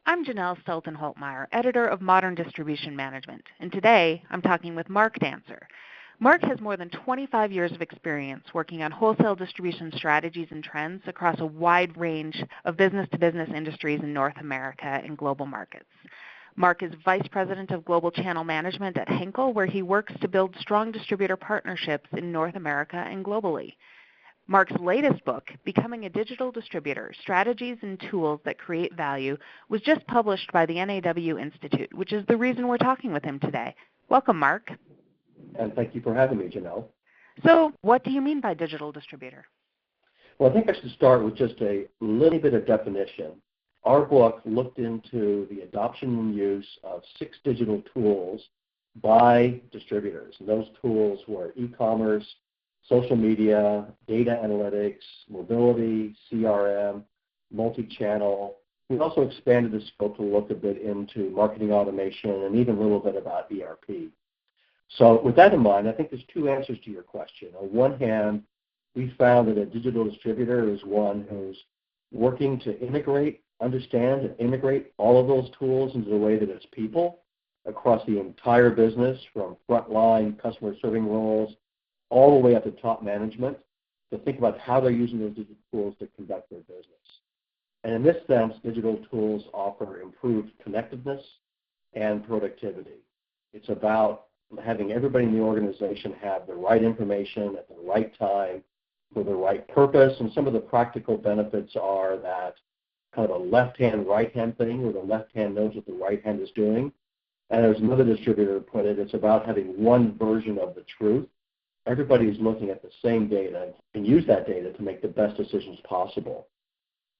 I'm Janelle Stelton-Holtmeyer, editor of Modern Distribution Management, and today I'm talking with Mark Dancer. Mark has more than 25 years of experience working on wholesale distribution strategies and trends across a wide range of business-to-business industries in North America and global markets. Mark is Vice President of Global Channel Management at Henkel, where he works to build strong distributor partnerships in North America and globally. Mark's latest book, Becoming a Digital Distributor, Strategies and Tools That Create Value, was just published by the NAW Institute, which is the reason we're talking with him today. Welcome, Mark. And thank you for having me, Janelle. So what do you mean by digital distributor? Well, I think I should start with just a little bit of definition. Our book looked into the adoption and use of 6 digital tools by distributors. And those tools were e-commerce, social media, data analytics, mobility, CRM, multi-channel. We also expanded the scope to look a bit into marketing automation and even a little bit about ERP. So with that in mind, I think there's 2 answers to your question. On one hand, we found that a digital distributor is one who's working to understand and integrate all of those tools into the way that it's people across the entire business, from frontline customer serving roles all the way up to top management, to think about how they're using those digital tools to conduct their business. And in this sense, digital tools offer improved connectiveness and productivity. It's about having everybody in the organization have the right information at the right time for the right purpose. And some of the practical benefits are that kind of a left-hand, right-hand thing, where the left hand knows what the right hand is doing. And as another distributor put it, it's about having one version of the truth. Everybody's looking at the same data and use that data to make the best decisions possible.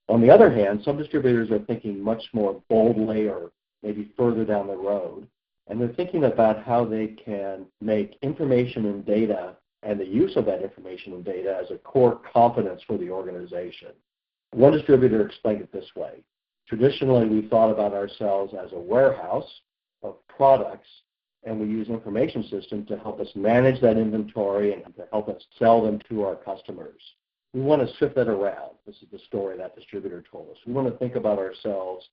On the other hand, some distributors are thinking much more boldly or maybe further down the road, and they're thinking about how they can make information and data and the use of that information and data as a core competence for the organization. One distributor explained it this way. Traditionally, we thought about ourselves as a warehouse of products, and we use information systems to help us manage that inventory and to help us sell them to our customers. We want to shift that around. This is the story that distributor told us. We want to think about ourselves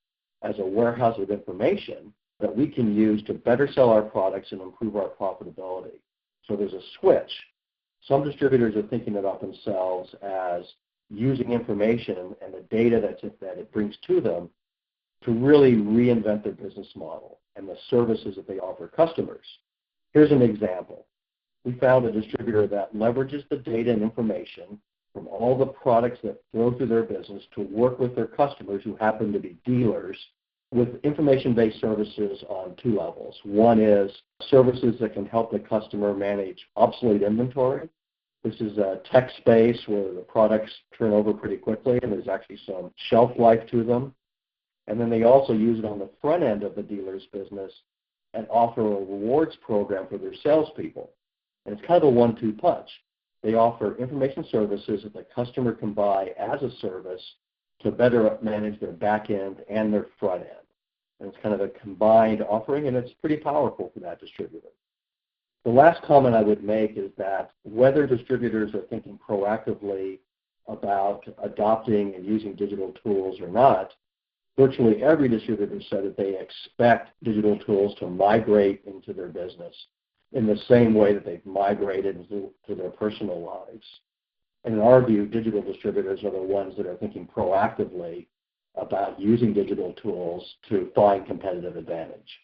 as a warehouse of information that we can use to better sell our products and improve our profitability. So there's a switch. Some distributors are thinking about themselves as using information and the data that it brings to them to really reinvent their business model and the services that they offer customers. Here's an example. We found a distributor that leverages the data and information from all the products that flow through their business to work with their customers who happen to be dealers with information-based services on 2 levels. One is services that can help the customer manage obsolete inventory. This is a tech space where the products turn over pretty quickly and there's actually some shelf life to them. And then they also use it on the front end of the dealer's business and offer a rewards program for their salespeople. And it's kind of a 1-2 punch. They offer information services that the customer can buy as a service to better manage their back end and their front end. And it's kind of a combined offering, and it's pretty powerful for that distributor. The last comment I would make is that whether distributors are thinking proactively about adopting and using digital tools or not, virtually every distributor said that they expect digital tools to migrate into their business in the same way that they've migrated into their personal lives. And in our view, digital distributors are the ones that are thinking proactively about using digital tools to find competitive advantage.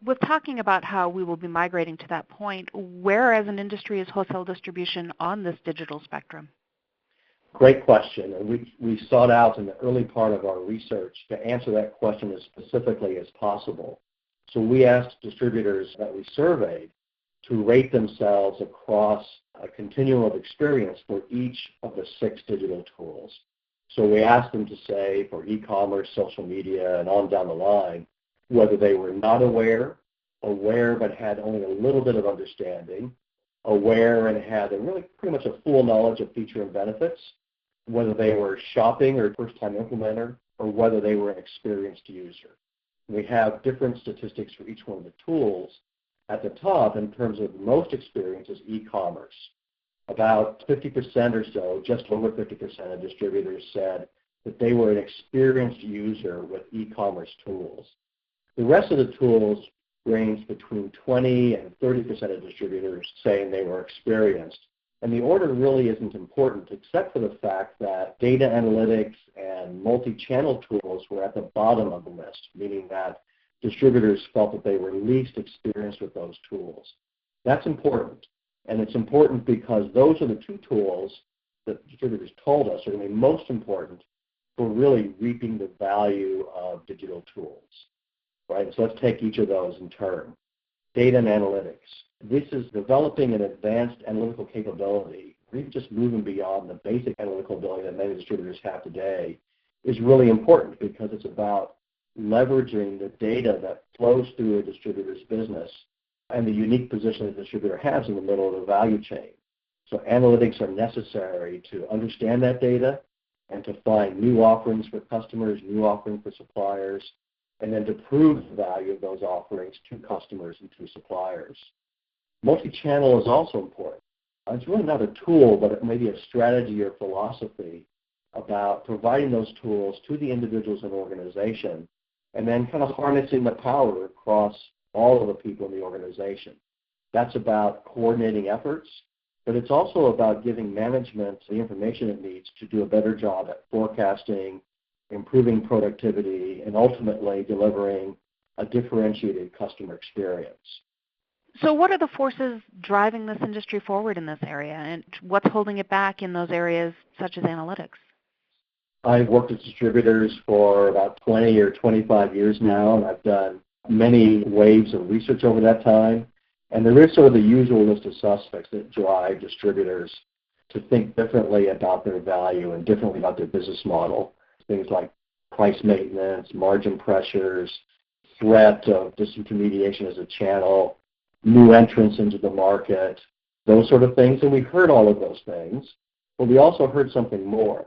With talking about how we will be migrating to that point, where as an industry is wholesale distribution on this digital spectrum? Great question, and we sought out in the early part of our research to answer that question as specifically as possible. So we asked distributors that we surveyed to rate themselves across a continuum of experience for each of the 6 digital tools. So we asked them to say for e-commerce, social media, and on down the line, whether they were not aware but had only a little bit of understanding, aware and had really pretty much a full knowledge of feature and benefits, whether they were shopping or first-time implementer, or whether they were an experienced user. We have different statistics for each one of the tools. At the top, in terms of most experience, is e-commerce. About 50% or so, just over 50% of distributors said that they were an experienced user with e-commerce tools. The rest of the tools ranged between 20 and 30% of distributors saying they were experienced. And the order really isn't important except for the fact that data analytics and multi-channel tools were at the bottom of the list, meaning that distributors felt that they were least experienced with those tools. That's important. And it's important because those are the two tools that distributors told us are going to be most important for really reaping the value of digital tools. Right? So let's take each of those in turn. Data and analytics. This is developing an advanced analytical capability, or even just moving beyond the basic analytical ability that many distributors have today, is really important because it's about leveraging the data that flows through a distributor's business and the unique position the distributor has in the middle of the value chain. So analytics are necessary to understand that data and to find new offerings for customers, new offerings for suppliers, and then to prove the value of those offerings to customers and to suppliers. Multi-channel is also important. It's really not a tool, but it may be a strategy or philosophy about providing those tools to the individuals and organization and then kind of harnessing the power across all of the people in the organization. That's about coordinating efforts, but it's also about giving management the information it needs to do a better job at forecasting, improving productivity, and ultimately delivering a differentiated customer experience. So what are the forces driving this industry forward in this area, and what's holding it back in those areas such as analytics? I've worked with distributors for about 20 or 25 years now, and I've done many waves of research over that time. And there is sort of the usual list of suspects that drive distributors to think differently about their value and differently about their business model. Things like price maintenance, margin pressures, threat of disintermediation as a channel, new entrants into the market, those sort of things. And we heard all of those things, but we also heard something more.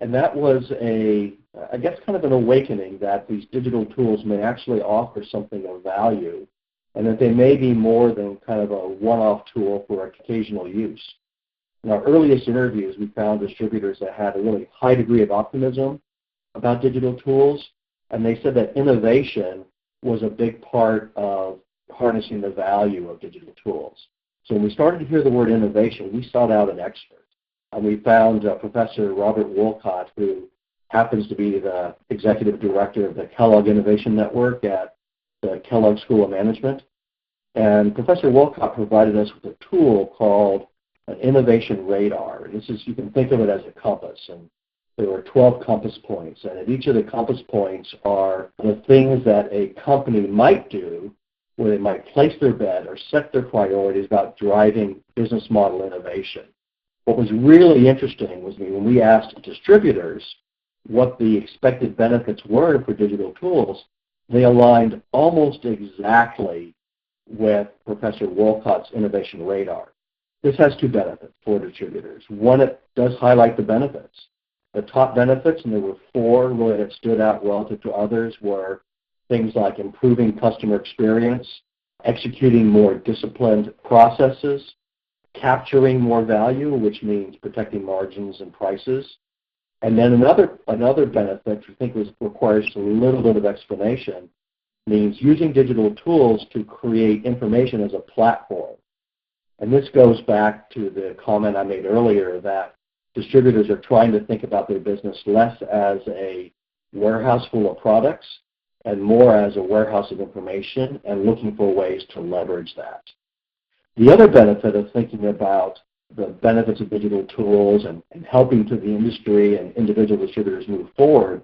And that was I guess kind of an awakening that these digital tools may actually offer something of value and that they may be more than kind of a one-off tool for occasional use. In our earliest interviews, we found distributors that had a really high degree of optimism about digital tools, and they said that innovation was a big part of harnessing the value of digital tools. So when we started to hear the word innovation, we sought out an expert. And we found Professor Robert Wolcott, who happens to be the executive director of the Kellogg Innovation Network at the Kellogg School of Management. And Professor Wolcott provided us with a tool called an innovation radar. This is, you can think of it as a compass. And there were 12 compass points. And at each of the compass points are the things that a company might do where they might place their bet or set their priorities about driving business model innovation. What was really interesting was when we asked distributors what the expected benefits were for digital tools, they aligned almost exactly with Professor Wolcott's innovation radar. This has two benefits for distributors. One, it does highlight the benefits. The top benefits, and there were four really that stood out relative to others, were things like improving customer experience, executing more disciplined processes, capturing more value, which means protecting margins and prices. And then another benefit, which I think requires a little bit of explanation, means using digital tools to create information as a platform. And this goes back to the comment I made earlier that distributors are trying to think about their business less as a warehouse full of products and more as a warehouse of information and looking for ways to leverage that. The other benefit of thinking about the benefits of digital tools and helping to the industry and individual distributors move forward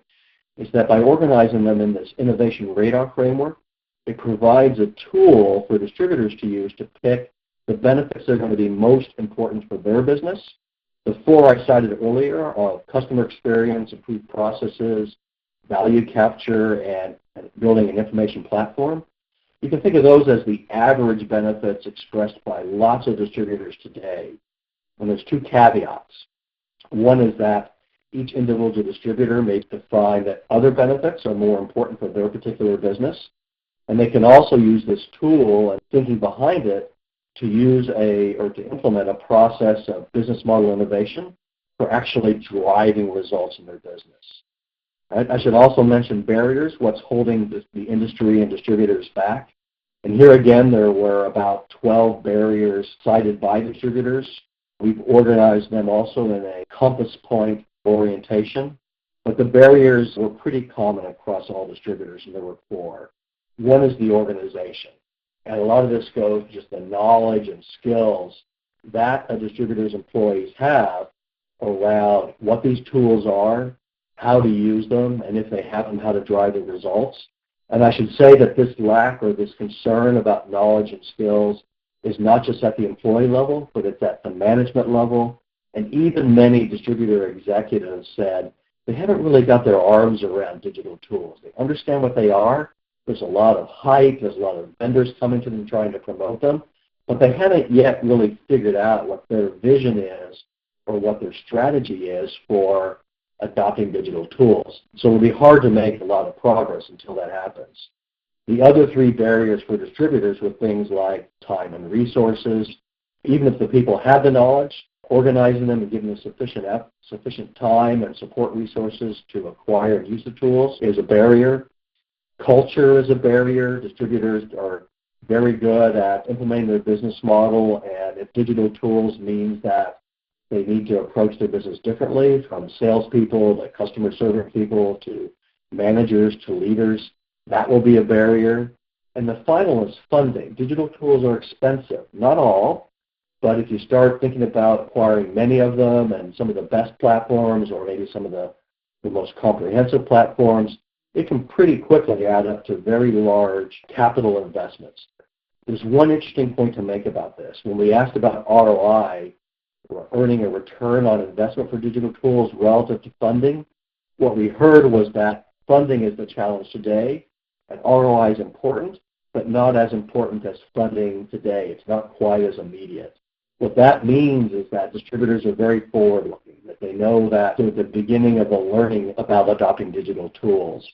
is that by organizing them in this innovation radar framework, it provides a tool for distributors to use to pick the benefits that are going to be most important for their business. The four I cited earlier are customer experience, improved processes, value capture, and building an information platform. You can think of those as the average benefits expressed by lots of distributors today. And there's two caveats. One is that each individual distributor may define that other benefits are more important for their particular business. And they can also use this tool and thinking behind it to use or to implement a process of business model innovation for actually driving results in their business. I should also mention barriers, what's holding the industry and distributors back. And here again, there were about 12 barriers cited by distributors. We've organized them also in a compass point orientation. But the barriers were pretty common across all distributors, and there were 4. One is the organization. And a lot of this goes to just the knowledge and skills that a distributor's employees have around what these tools are, how to use them, and if they have them, how to drive the results. And I should say that this lack or this concern about knowledge and skills is not just at the employee level, but it's at the management level. And even many distributor executives said they haven't really got their arms around digital tools. They understand what they are. There's a lot of hype. There's a lot of vendors coming to them trying to promote them. But they haven't yet really figured out what their vision is or what their strategy is for adopting digital tools. So it'll be hard to make a lot of progress until that happens. The other 3 barriers for distributors were things like time and resources. Even if the people have the knowledge, organizing them and giving them sufficient time and support resources to acquire and use the tools is a barrier. Culture is a barrier. Distributors are very good at implementing their business model, and if digital tools means that they need to approach their business differently, from salespeople to customer service people to managers to leaders, that will be a barrier. And the final is funding. Digital tools are expensive. Not all, but if you start thinking about acquiring many of them and some of the best platforms or maybe some of the most comprehensive platforms, it can pretty quickly add up to very large capital investments. There's one interesting point to make about this. When we asked about ROI, or earning a return on investment for digital tools relative to funding, what we heard was that funding is the challenge today, and ROI is important, but not as important as funding today. It's not quite as immediate. What that means is that distributors are very forward-looking, that they know that they're at the beginning of the learning about adopting digital tools.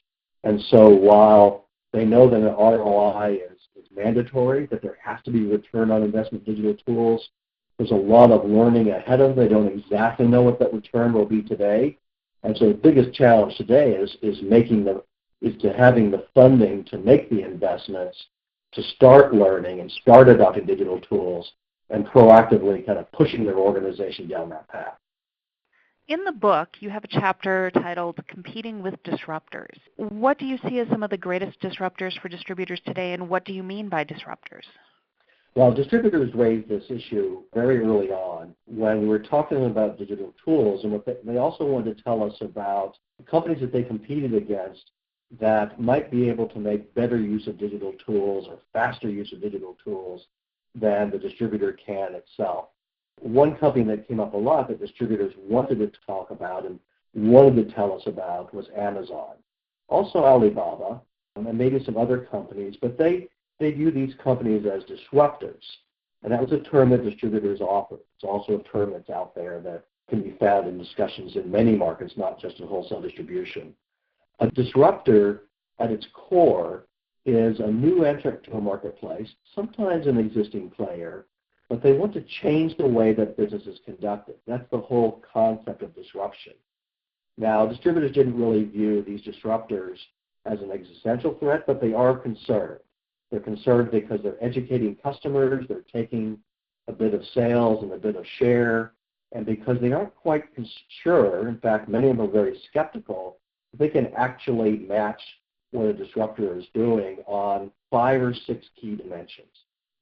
And so while they know that an ROI is mandatory, that there has to be return on investment in digital tools, there's a lot of learning ahead of them. They don't exactly know what that return will be today. And so the biggest challenge today is having the funding to make the investments, to start learning and start adopting digital tools, and proactively kind of pushing their organization down that path. In the book, you have a chapter titled Competing with Disruptors. What do you see as some of the greatest disruptors for distributors today, and what do you mean by disruptors? Well, distributors raised this issue very early on when we were talking about digital tools, and they also wanted to tell us about the companies that they competed against that might be able to make better use of digital tools or faster use of digital tools than the distributor can itself. One company that came up a lot that distributors wanted to talk about and wanted to tell us about was Amazon. Also Alibaba, and maybe some other companies, but they view these companies as disruptors. And that was a term that distributors offer. It's also a term that's out there that can be found in discussions in many markets, not just in wholesale distribution. A disruptor at its core is a new entrant to a marketplace, sometimes an existing player, but they want to change the way that business is conducted. That's the whole concept of disruption. Now, distributors didn't really view these disruptors as an existential threat, but they are concerned. They're concerned because they're educating customers, they're taking a bit of sales and a bit of share, and because they aren't quite sure, in fact, many of them are very skeptical, they can actually match what a disruptor is doing on 5 or 6 key dimensions.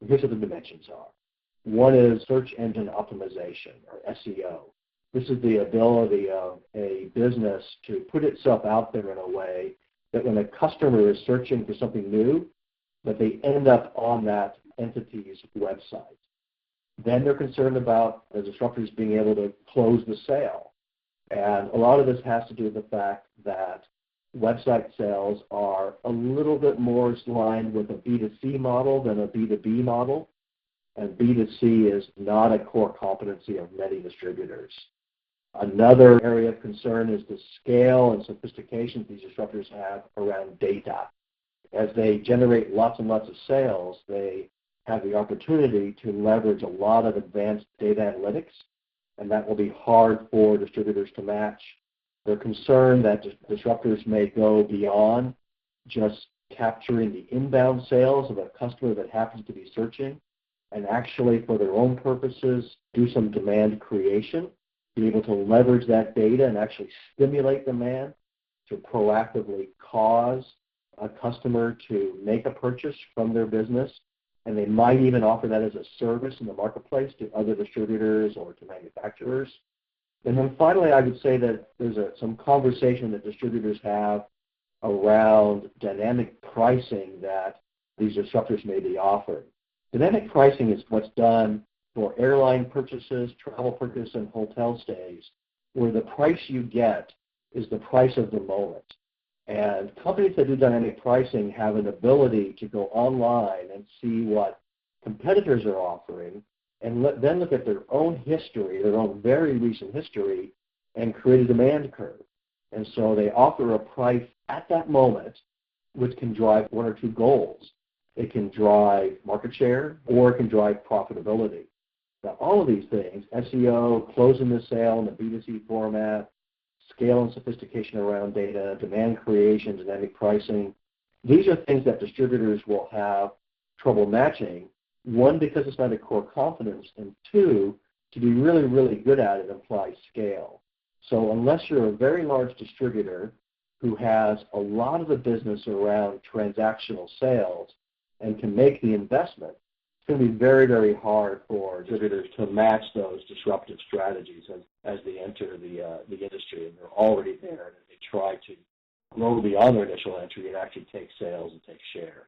And here's what the dimensions are. One is search engine optimization, or SEO. This is the ability of a business to put itself out there in a way that when a customer is searching for something new, that they end up on that entity's website. Then they're concerned about the disruptors being able to close the sale. And a lot of this has to do with the fact that website sales are a little bit more aligned with a B2C model than a B2B model. And B2C is not a core competency of many distributors. Another area of concern is the scale and sophistication these disruptors have around data. As they generate lots and lots of sales, they have the opportunity to leverage a lot of advanced data analytics and that will be hard for distributors to match. They're concerned that disruptors may go beyond just capturing the inbound sales of a customer that happens to be searching and actually, for their own purposes, do some demand creation, be able to leverage that data and actually stimulate demand to proactively cause a customer to make a purchase from their business. And they might even offer that as a service in the marketplace to other distributors or to manufacturers. And then finally, I would say that there's some conversation that distributors have around dynamic pricing that these disruptors may be offering. Dynamic pricing is what's done for airline purchases, travel purchases, and hotel stays, where the price you get is the price of the moment. And companies that do dynamic pricing have an ability to go online and see what competitors are offering and then look at their own history, their own very recent history, and create a demand curve. And so they offer a price at that moment which can drive one or two goals. It can drive market share or it can drive profitability. Now, all of these things, SEO, closing the sale in the B2C format, scale and sophistication around data, demand creation, dynamic pricing, these are things that distributors will have trouble matching. One, because it's not a core competence, and two, to be really, really good at it implies scale. So unless you're a very large distributor who has a lot of the business around transactional sales and can make the investment, it's going to be very, very hard for distributors to match those disruptive strategies as they enter the industry, and they're already there, and they try to grow beyond their initial entry and actually take sales and take share.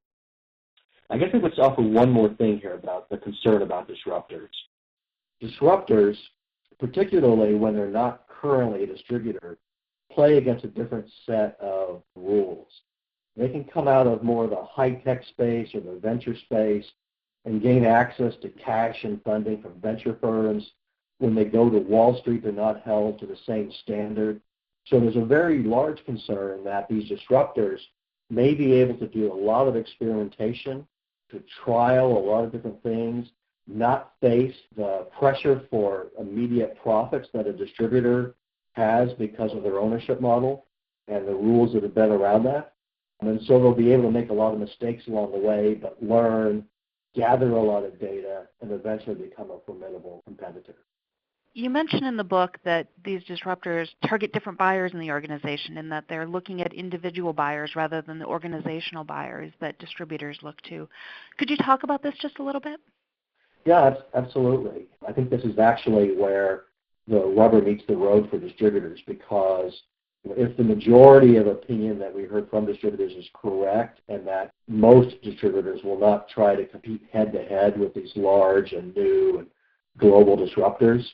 I guess I would offer one more thing here about the concern about disruptors. Disruptors, particularly when they're not currently a distributor, play against a different set of rules. They can come out of more of the high-tech space or the venture space and gain access to cash and funding from venture firms. When they go to Wall Street, they're not held to the same standard. So there's a very large concern that these disruptors may be able to do a lot of experimentation, to trial a lot of different things, not face the pressure for immediate profits that a distributor has because of their ownership model and the rules that have been around that. And so they'll be able to make a lot of mistakes along the way, but learn, gather a lot of data, and eventually become a formidable competitor. You mentioned in the book that these disruptors target different buyers in the organization and that they're looking at individual buyers rather than the organizational buyers that distributors look to. Could you talk about this just a little bit? Yeah, absolutely. I think this is actually where the rubber meets the road for distributors, because if the majority of opinion that we heard from distributors is correct, and that most distributors will not try to compete head-to-head with these large and new and global disruptors,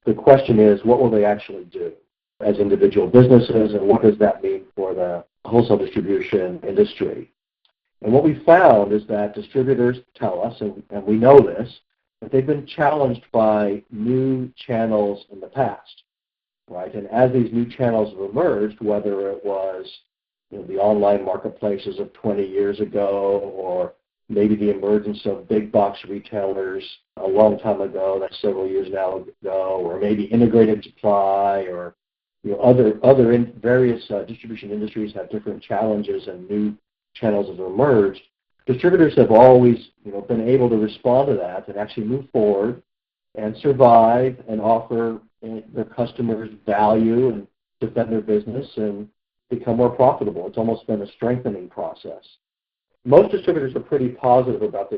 the question is, what will they actually do as individual businesses, and what does that mean for the wholesale distribution industry? And what we found is that distributors tell us, and we know this, that they've been challenged by new channels in the past, right? And as these new channels have emerged, whether it was the online marketplaces of 20 years ago, or maybe the emergence of big box retailers a long time ago, that's several years now ago, or maybe integrated supply, or various distribution industries have different challenges and new channels have emerged. Distributors have always been able to respond to that and actually move forward and survive and offer their customers value and defend their business and become more profitable. It's almost been a strengthening process. Most distributors are pretty positive about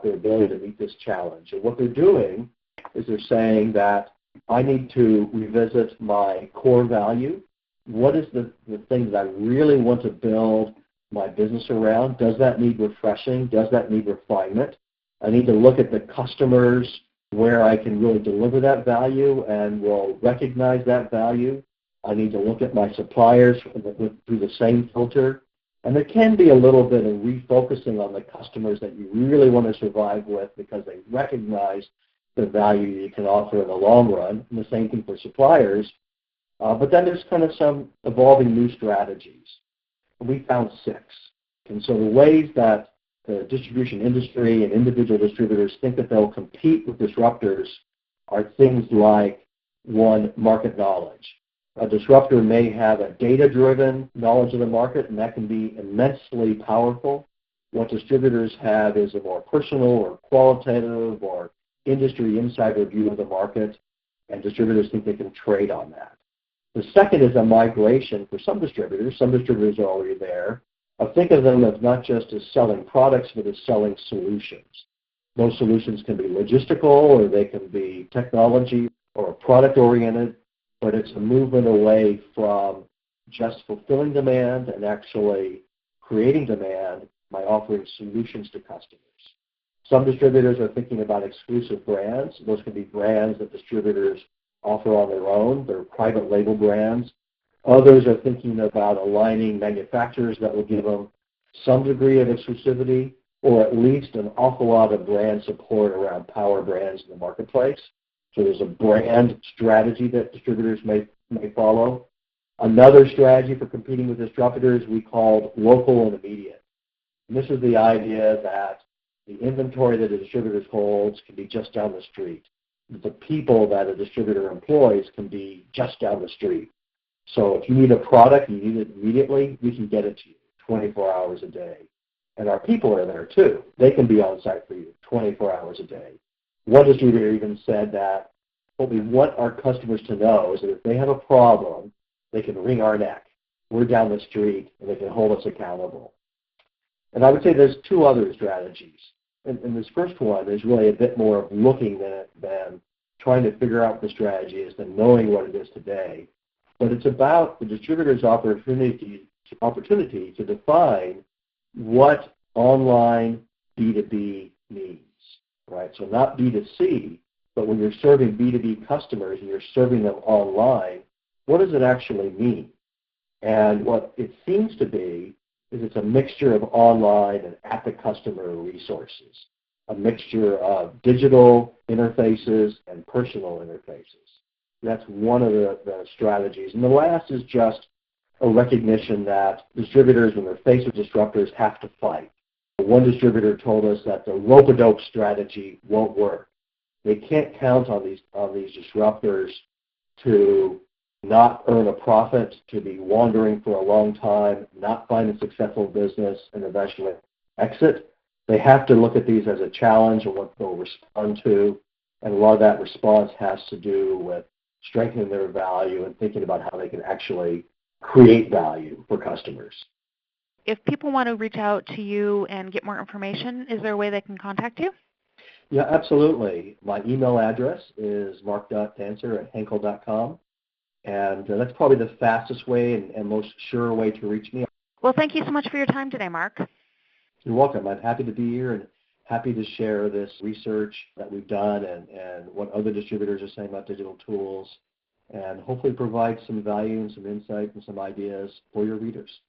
their ability to meet this challenge. And what they're doing is they're saying that I need to revisit my core value. What is the thing that I really want to build my business around? Does that need refreshing? Does that need refinement? I need to look at the customers where I can really deliver that value and will recognize that value. I need to look at my suppliers through the same filter. And there can be a little bit of refocusing on the customers that you really want to survive with because they recognize the value you can offer in the long run, and the same thing for suppliers. But then there's kind of some evolving new strategies. And we found 6. And so the ways that the distribution industry and individual distributors think that they'll compete with disruptors are things like one, market knowledge. A disruptor may have a data-driven knowledge of the market, and that can be immensely powerful. What distributors have is a more personal or qualitative or industry insider view of the market, and distributors think they can trade on that. The second is a migration for some distributors. Some distributors are already there. Think of them as not just as selling products, but as selling solutions. Those solutions can be logistical, or they can be technology or product-oriented, but it's a movement away from just fulfilling demand and actually creating demand by offering solutions to customers. Some distributors are thinking about exclusive brands. Those can be brands that distributors offer on their own. They're private label brands. Others are thinking about aligning manufacturers that will give them some degree of exclusivity, or at least an awful lot of brand support around power brands in the marketplace. So there's a brand strategy that distributors may follow. Another strategy for competing with disruptors we called local and immediate. And this is the idea that the inventory that a distributor holds can be just down the street. The people that a distributor employs can be just down the street. So if you need a product, you need it immediately, we can get it to you 24 hours a day. And our people are there too. They can be on site for you 24 hours a day. One distributor even said that what we want our customers to know is that if they have a problem, they can wring our neck. We're down the street and they can hold us accountable. And I would say there's two other strategies. And this first one is really a bit more of looking than trying to figure out what the strategy is, than knowing what it is today. But it's about the distributor's opportunity to define what online B2B means, right? So not B2C, but when you're serving B2B customers and you're serving them online, what does it actually mean? And what it seems to be is it's a mixture of online and at-the-customer resources, a mixture of digital interfaces and personal interfaces. That's one of the strategies. And the last is just a recognition that distributors, when they're faced with disruptors, have to fight. One distributor told us that the rope-a-dope strategy won't work. They can't count on these disruptors to not earn a profit, to be wandering for a long time, not find a successful business, and eventually exit. They have to look at these as a challenge and what they'll respond to, and a lot of that response has to do with strengthening their value and thinking about how they can actually create value for customers. If people want to reach out to you and get more information, is there a way they can contact you? Yeah, absolutely. My email address is mark.dancer@henkel.com, and that's probably the fastest way and most sure way to reach me. Well, thank you so much for your time today, Mark. You're welcome. I'm happy to be here and happy to share this research that we've done and what other distributors are saying about digital tools, and hopefully provide some value and some insight and some ideas for your readers.